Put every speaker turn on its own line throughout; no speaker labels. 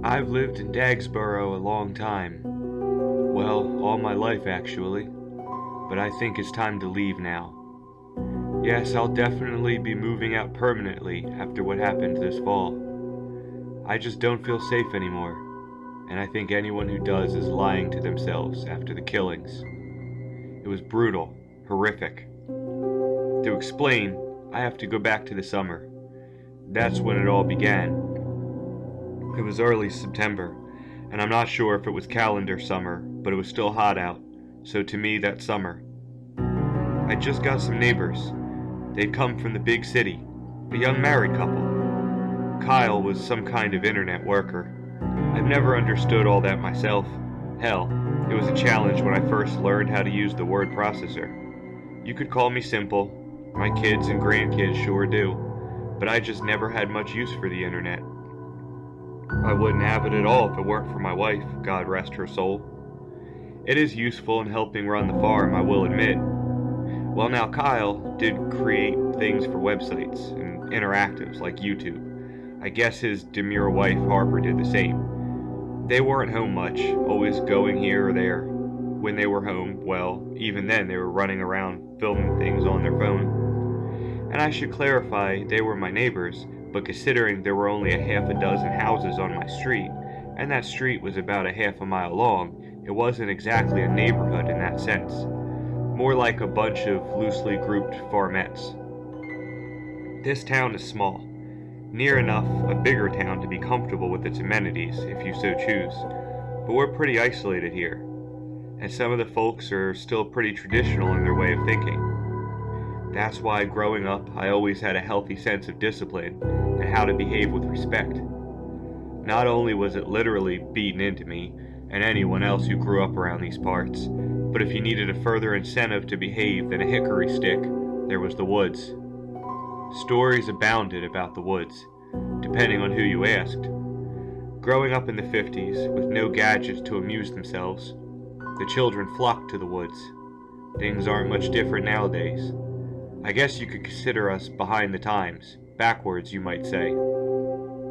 I've lived in Dagsboro a long time. Well, all my life actually. But I think it's time to leave now. Yes, I'll definitely be moving out permanently after what happened this fall. I just don't feel safe anymore, and I think anyone who does is lying to themselves after the killings. It was brutal, horrific. To explain, I have to go back to the summer. That's when it all began. It was early September, and I'm not sure if it was calendar summer, but it was still hot out, so to me that's summer. I just got some neighbors. They'd come from the big city, a young married couple. Kyle was some kind of internet worker. I've never understood all that myself. Hell, it was a challenge when I first learned how to use the word processor. You could call me simple. My kids and grandkids sure do. But I just never had much use for the internet. I wouldn't have it at all if it weren't for my wife, God rest her soul. It is useful in helping run the farm, I will admit. Well, now Kyle did create things for websites and interactives like YouTube. I guess his demure wife Harper did the same. They weren't home much, always going here or there. When they were home, well, even then they were running around filming things on their phone. And I should clarify, they were my neighbors, but considering there were only a half a dozen houses on my street, and that street was about a half a mile long, it wasn't exactly a neighborhood in that sense. More like a bunch of loosely grouped farmettes. This town is small. Near enough a bigger town to be comfortable with its amenities, if you so choose. But we're pretty isolated here, and some of the folks are still pretty traditional in their way of thinking. That's why growing up I always had a healthy sense of discipline and how to behave with respect. Not only was it literally beaten into me and anyone else who grew up around these parts, but if you needed a further incentive to behave than a hickory stick, there was the woods. Stories abounded about the woods, depending on who you asked. Growing up in the 50s, with no gadgets to amuse themselves, the children flocked to the woods. Things aren't much different nowadays. I guess you could consider us behind the times, backwards you might say.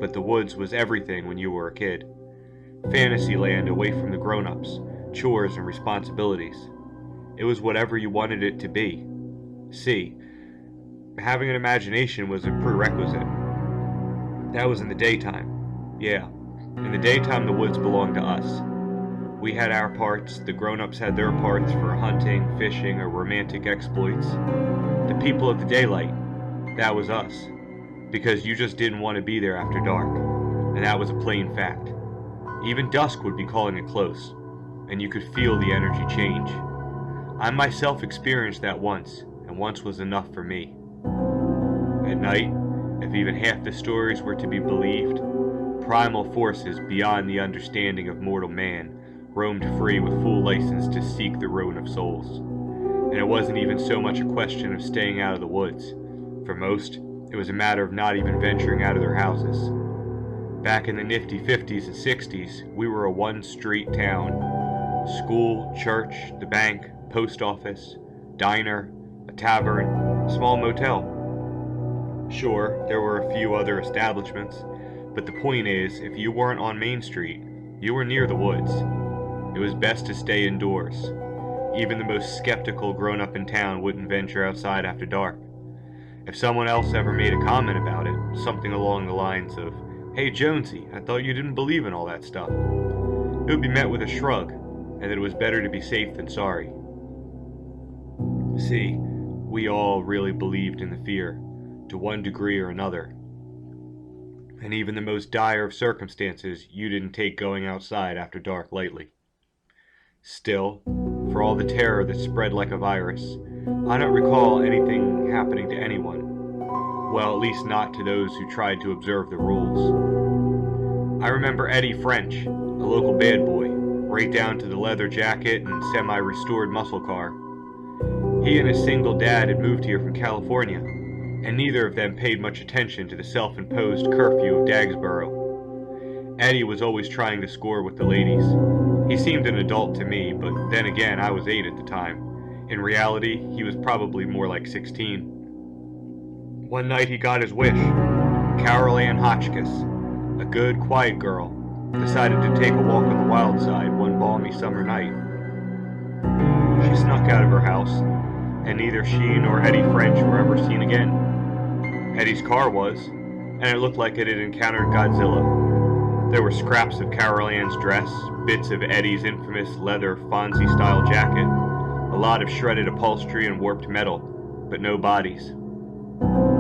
But the woods was everything when you were a kid. Fantasyland away from the grown-ups, chores and responsibilities. It was whatever you wanted it to be. See, having an imagination was a prerequisite. That was in the daytime. Yeah, in the daytime the woods belonged to us. We had our parts, the grown-ups had their parts for hunting, fishing, or romantic exploits. The people of the daylight, that was us. Because you just didn't want to be there after dark, and that was a plain fact. Even dusk would be calling it close, and you could feel the energy change. I myself experienced that once, and once was enough for me. At night, if even half the stories were to be believed, primal forces beyond the understanding of mortal man roamed free with full license to seek the ruin of souls. And it wasn't even so much a question of staying out of the woods. For most, it was a matter of not even venturing out of their houses. Back in the nifty 50s and 60s, we were a one-street town. School, church, the bank, post office, diner, a tavern, small motel. Sure, there were a few other establishments, but the point is, if you weren't on Main Street, you were near the woods. It was best to stay indoors. Even the most skeptical grown-up in town wouldn't venture outside after dark. If someone else ever made a comment about it, something along the lines of, "Hey Jonesy, I thought you didn't believe in all that stuff," it would be met with a shrug, and that it was better to be safe than sorry. See, we all really believed in the fear, to one degree or another. And even the most dire of circumstances, you didn't take going outside after dark lightly. Still, for all the terror that spread like a virus, I don't recall anything happening to anyone. Well, at least not to those who tried to observe the rules. I remember Eddie French, a local bad boy, right down to the leather jacket and semi-restored muscle car. He and his single dad had moved here from California, and neither of them paid much attention to the self-imposed curfew of Dagsboro. Eddie was always trying to score with the ladies. He seemed an adult to me, but then again, I was 8 at the time. In reality, he was probably more like 16. One night he got his wish. Carol Ann Hotchkiss, a good, quiet girl, decided to take a walk on the wild side one balmy summer night. She snuck out of her house, and neither she nor Eddie French were ever seen again. Eddie's car was, and it looked like it had encountered Godzilla. There were scraps of Carol Ann's dress, bits of Eddie's infamous leather Fonzie-style jacket, a lot of shredded upholstery and warped metal, but no bodies.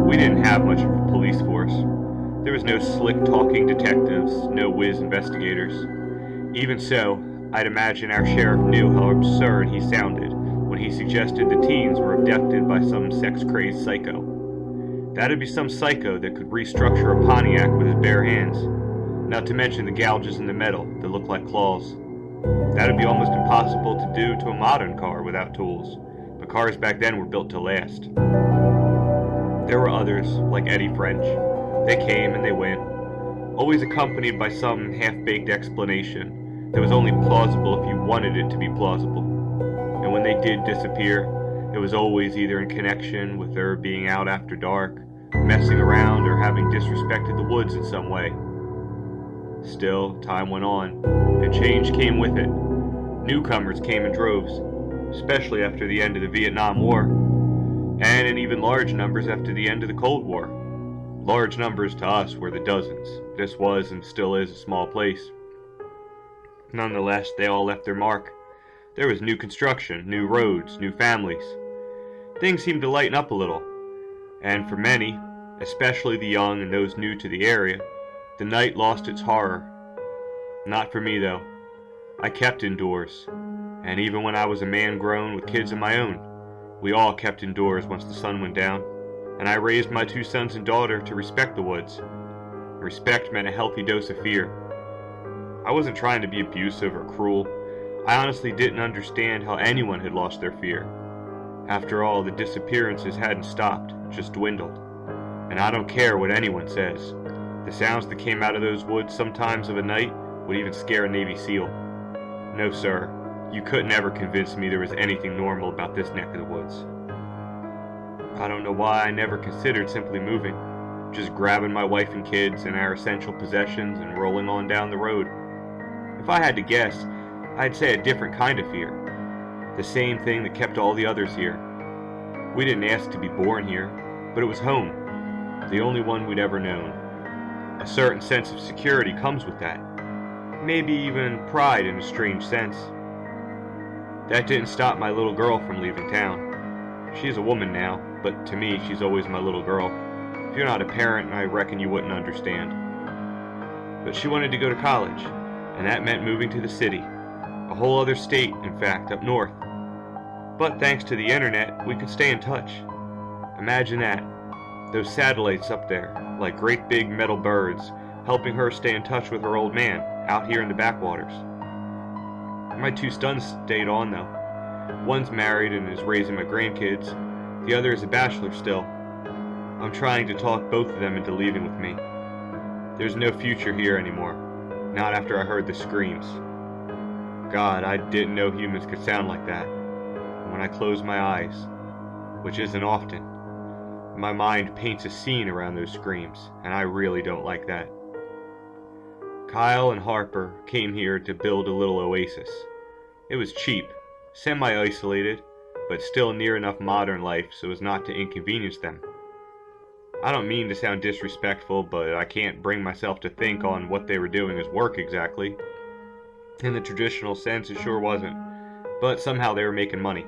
We didn't have much of a police force. There was no slick-talking detectives, no whiz investigators. Even so, I'd imagine our sheriff knew how absurd he sounded when he suggested the teens were abducted by some sex-crazed psycho. That'd be some psycho that could restructure a Pontiac with his bare hands, not to mention the gouges in the metal that looked like claws. That'd be almost impossible to do to a modern car without tools, but cars back then were built to last. There were others, like Eddie French. They came and they went, always accompanied by some half-baked explanation that was only plausible if you wanted it to be plausible. And when they did disappear, it was always either in connection with their being out after dark, messing around, or having disrespected the woods in some way. Still, time went on, and change came with it. Newcomers came in droves, especially after the end of the Vietnam War, and in even large numbers after the end of the Cold War. Large numbers to us were the dozens. This was and still is a small place. Nonetheless, they all left their mark. There was new construction, new roads, new families. Things seemed to lighten up a little, and for many, especially the young and those new to the area, the night lost its horror. Not for me, though. I kept indoors, and even when I was a man grown with kids of my own, we all kept indoors once the sun went down, and I raised my 2 sons and daughter to respect the woods. Respect meant a healthy dose of fear. I wasn't trying to be abusive or cruel. I honestly didn't understand how anyone had lost their fear. After all, the disappearances hadn't stopped, just dwindled. And I don't care what anyone says. The sounds that came out of those woods sometimes of a night would even scare a Navy SEAL. No, sir, you couldn't ever convince me there was anything normal about this neck of the woods. I don't know why I never considered simply moving, just grabbing my wife and kids and our essential possessions and rolling on down the road. If I had to guess, I'd say a different kind of fear. The same thing that kept all the others here. We didn't ask to be born here, but it was home, the only one we'd ever known. A certain sense of security comes with that. Maybe even pride in a strange sense. That didn't stop my little girl from leaving town. She's a woman now, but to me she's always my little girl. If you're not a parent, I reckon you wouldn't understand. But she wanted to go to college, and that meant moving to the city. A whole other state, in fact, up north. But thanks to the internet, we could stay in touch. Imagine that. Those satellites up there, like great big metal birds, helping her stay in touch with her old man, out here in the backwaters. My 2 sons stayed on, though. One's married and is raising my grandkids. The other is a bachelor still. I'm trying to talk both of them into leaving with me. There's no future here anymore. Not after I heard the screams. God, I didn't know humans could sound like that. And when I close my eyes, which isn't often, my mind paints a scene around those screams, and I really don't like that. Kyle and Harper came here to build a little oasis. It was cheap, semi-isolated, but still near enough modern life so as not to inconvenience them. I don't mean to sound disrespectful, but I can't bring myself to think on what they were doing as work exactly. In the traditional sense, it sure wasn't, but somehow they were making money.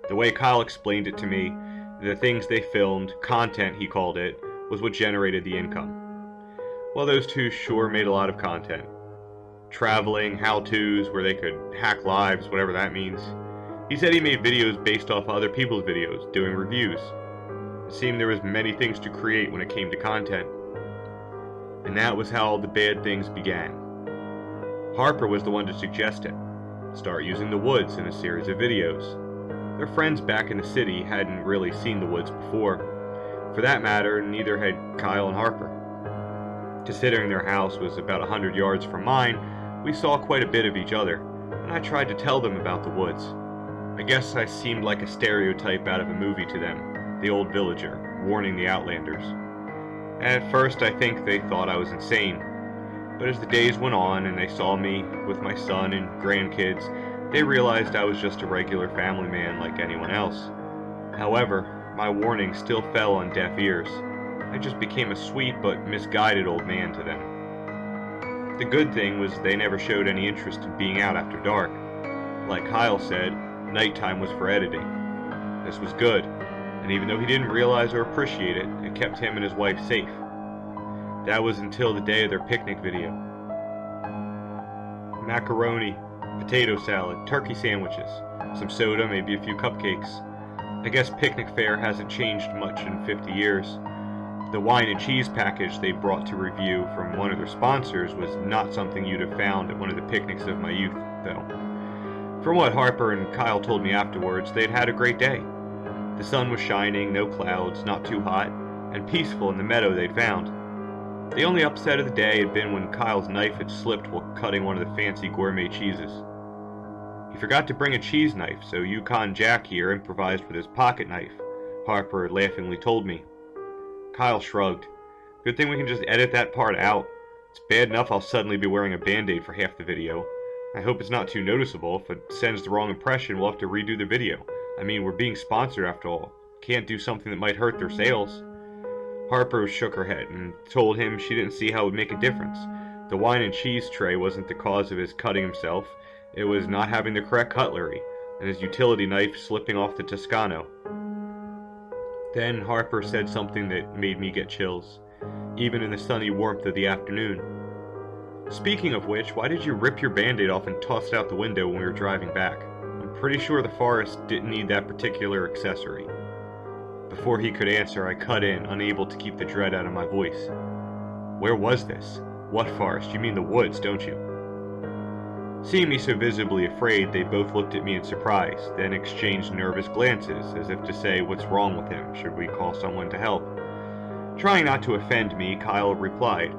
The way Kyle explained it to me, the things they filmed, content he called it, was what generated the income. Well, those two sure made a lot of content. Traveling, how-tos, where they could hack lives, whatever that means. He said he made videos based off other people's videos, doing reviews. It seemed there was many things to create when it came to content. And that was how all the bad things began. Harper was the one to suggest it. Start using the woods in a series of videos. Their friends back in the city hadn't really seen the woods before. For that matter, neither had Kyle and Harper. Considering their house was about 100 yards from mine, we saw quite a bit of each other, and I tried to tell them about the woods. I guess I seemed like a stereotype out of a movie to them, the old villager, warning the outlanders. At first I think they thought I was insane. But as the days went on and they saw me with my son and grandkids, they realized I was just a regular family man like anyone else. However, my warning still fell on deaf ears. I just became a sweet but misguided old man to them. The good thing was they never showed any interest in being out after dark. Like Kyle said, nighttime was for editing. This was good, and even though he didn't realize or appreciate it, it kept him and his wife safe. That was until the day of their picnic video. Macaroni, potato salad, turkey sandwiches, some soda, maybe a few cupcakes. I guess picnic fare hasn't changed much in 50 years. The wine and cheese package they brought to review from one of their sponsors was not something you'd have found at one of the picnics of my youth, though. From what Harper and Kyle told me afterwards, they'd had a great day. The sun was shining, no clouds, not too hot, and peaceful in the meadow they'd found. The only upset of the day had been when Kyle's knife had slipped while cutting one of the fancy gourmet cheeses. He forgot to bring a cheese knife, so Yukon Jack here improvised with his pocket knife, Harper laughingly told me. Kyle shrugged. Good thing we can just edit that part out. It's bad enough I'll suddenly be wearing a band-aid for half the video. I hope it's not too noticeable. If it sends the wrong impression, we'll have to redo the video. I mean, we're being sponsored after all. Can't do something that might hurt their sales. Harper shook her head and told him she didn't see how it would make a difference. The wine and cheese tray wasn't the cause of his cutting himself. It was not having the correct cutlery, and his utility knife slipping off the Toscano. Then Harper said something that made me get chills, even in the sunny warmth of the afternoon. Speaking of which, why did you rip your band-aid off and toss it out the window when we were driving back? I'm pretty sure the forest didn't need that particular accessory. Before he could answer, I cut in, unable to keep the dread out of my voice. Where was this? What forest? You mean the woods, don't you? Seeing me so visibly afraid, they both looked at me in surprise, then exchanged nervous glances, as if to say, what's wrong with him? Should we call someone to help? Trying not to offend me, Kyle replied,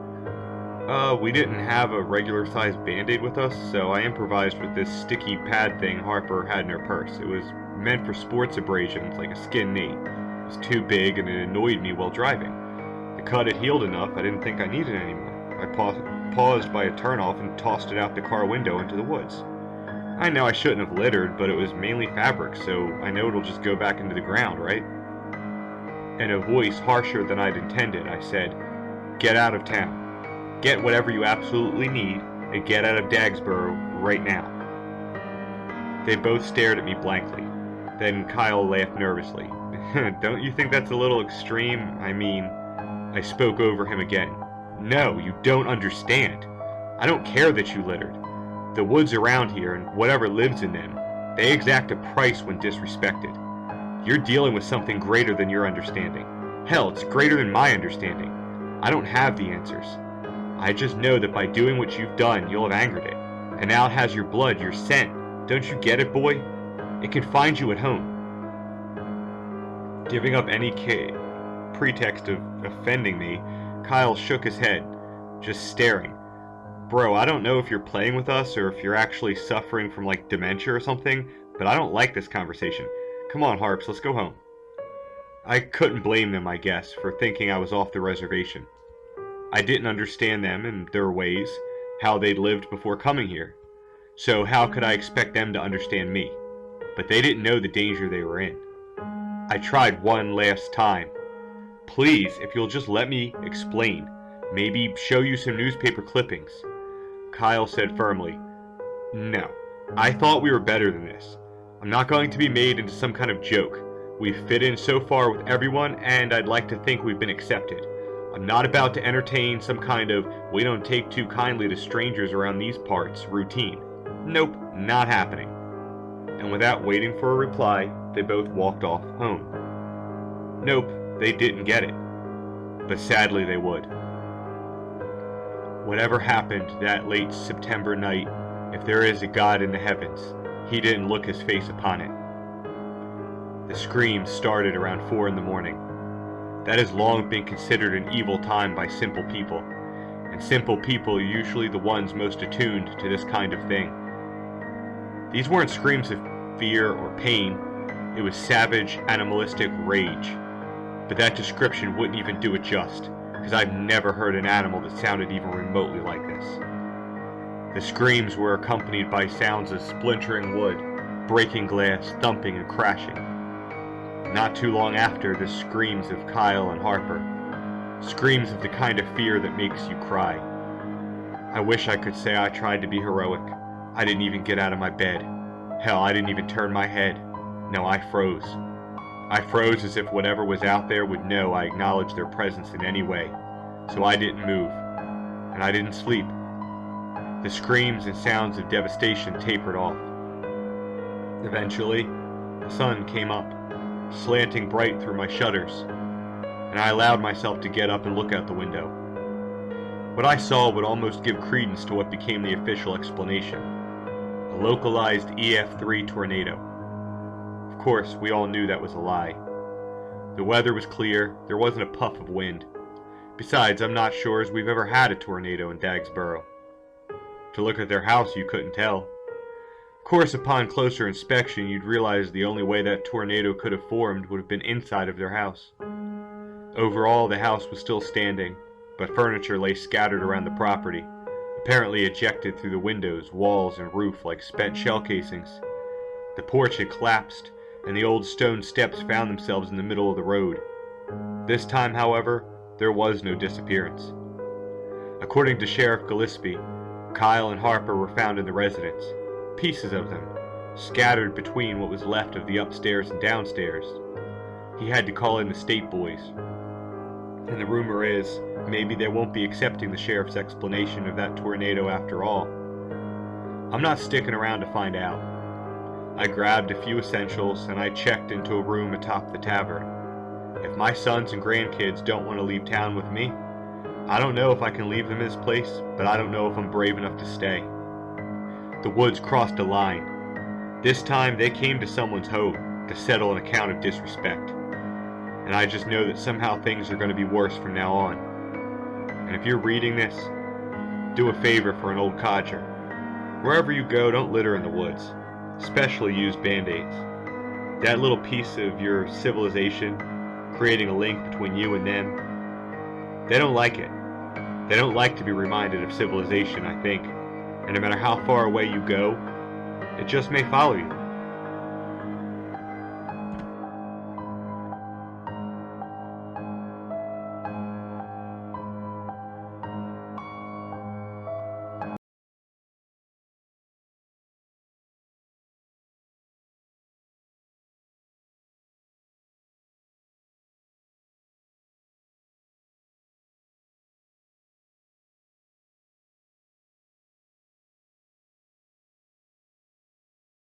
we didn't have a regular-sized band-aid with us, so I improvised with this sticky pad thing Harper had in her purse. It was meant for sports abrasions, like a skinned knee. It was too big, and it annoyed me while driving. The cut had healed enough, I didn't think I needed it anymore. I paused by a turnoff and tossed it out the car window into the woods. I know I shouldn't have littered, but it was mainly fabric, so I know it'll just go back into the ground, right? In a voice harsher than I'd intended, I said, "Get out of town. Get whatever you absolutely need, and get out of Dagsboro right now." They both stared at me blankly. Then Kyle laughed nervously. "Don't you think that's a little extreme? I mean," I spoke over him again. "No, you don't understand. I don't care that you littered. The woods around here, and whatever lives in them, they exact a price when disrespected. You're dealing with something greater than your understanding. Hell, it's greater than my understanding. I don't have the answers. I just know that by doing what you've done, you'll have angered it. And now it has your blood, your scent. Don't you get it, boy? It can find you at home." Giving up any pretext of offending me, Kyle shook his head, just staring. "Bro, I don't know if you're playing with us or if you're actually suffering from like dementia or something, but I don't like this conversation. Come on, Harps, let's go home." I couldn't blame them, I guess, for thinking I was off the reservation. I didn't understand them and their ways, how they'd lived before coming here. So how could I expect them to understand me? But they didn't know the danger they were in. I tried one last time. "Please, if you'll just let me explain. Maybe show you some newspaper clippings." Kyle said firmly, "No, I thought we were better than this. I'm not going to be made into some kind of joke. We've fit in so far with everyone, and I'd like to think we've been accepted. I'm not about to entertain some kind of we don't take too kindly to strangers around these parts routine. Nope, not happening." And without waiting for a reply, they both walked off home. Nope, they didn't get it. But sadly they would. Whatever happened that late September night, if there is a God in the heavens, he didn't look his face upon it. The screams started around 4 in the morning. That has long been considered an evil time by simple people, and simple people are usually the ones most attuned to this kind of thing. These weren't screams of fear or pain, it was savage, animalistic rage. But that description wouldn't even do it just. because I've never heard an animal that sounded even remotely like this. The screams were accompanied by sounds of splintering wood, breaking glass, thumping and crashing. Not too long after, the screams of Kyle and Harper. Screams of the kind of fear that makes you cry. I wish I could say I tried to be heroic. I didn't even get out of my bed. Hell, I didn't even turn my head. No, I froze. I froze as if whatever was out there would know I acknowledged their presence in any way. So I didn't move. And I didn't sleep. The screams and sounds of devastation tapered off. Eventually, the sun came up, slanting bright through my shutters, and I allowed myself to get up and look out the window. What I saw would almost give credence to what became the official explanation: a localized EF3 tornado. Of course, we all knew that was a lie. The weather was clear, there wasn't a puff of wind. Besides, I'm not sure as we've ever had a tornado in Dagsboro. To look at their house, you couldn't tell. Of course, upon closer inspection, you'd realize the only way that tornado could have formed would have been inside of their house. Overall, the house was still standing, but furniture lay scattered around the property, apparently ejected through the windows, walls, and roof like spent shell casings. The porch had collapsed, and the old stone steps found themselves in the middle of the road. This time, however, there was no disappearance. According to Sheriff Gillespie, Kyle and Harper were found in the residence, pieces of them, scattered between what was left of the upstairs and downstairs. He had to call in the state boys. And the rumor is, maybe they won't be accepting the sheriff's explanation of that tornado after all. I'm not sticking around to find out. I grabbed a few essentials and I checked into a room atop the tavern. If my sons and grandkids don't want to leave town with me, I don't know if I can leave them in this place, but I don't know if I'm brave enough to stay. The woods crossed a line. This time they came to someone's home to settle an account of disrespect. And I just know that somehow things are going to be worse from now on. And if you're reading this, do a favor for an old codger. Wherever you go, don't litter in the woods. Especially use band-aids. That little piece of your civilization, creating a link between you and them, they don't like it. They don't like to be reminded of civilization, I think. And no matter how far away you go, it just may follow you.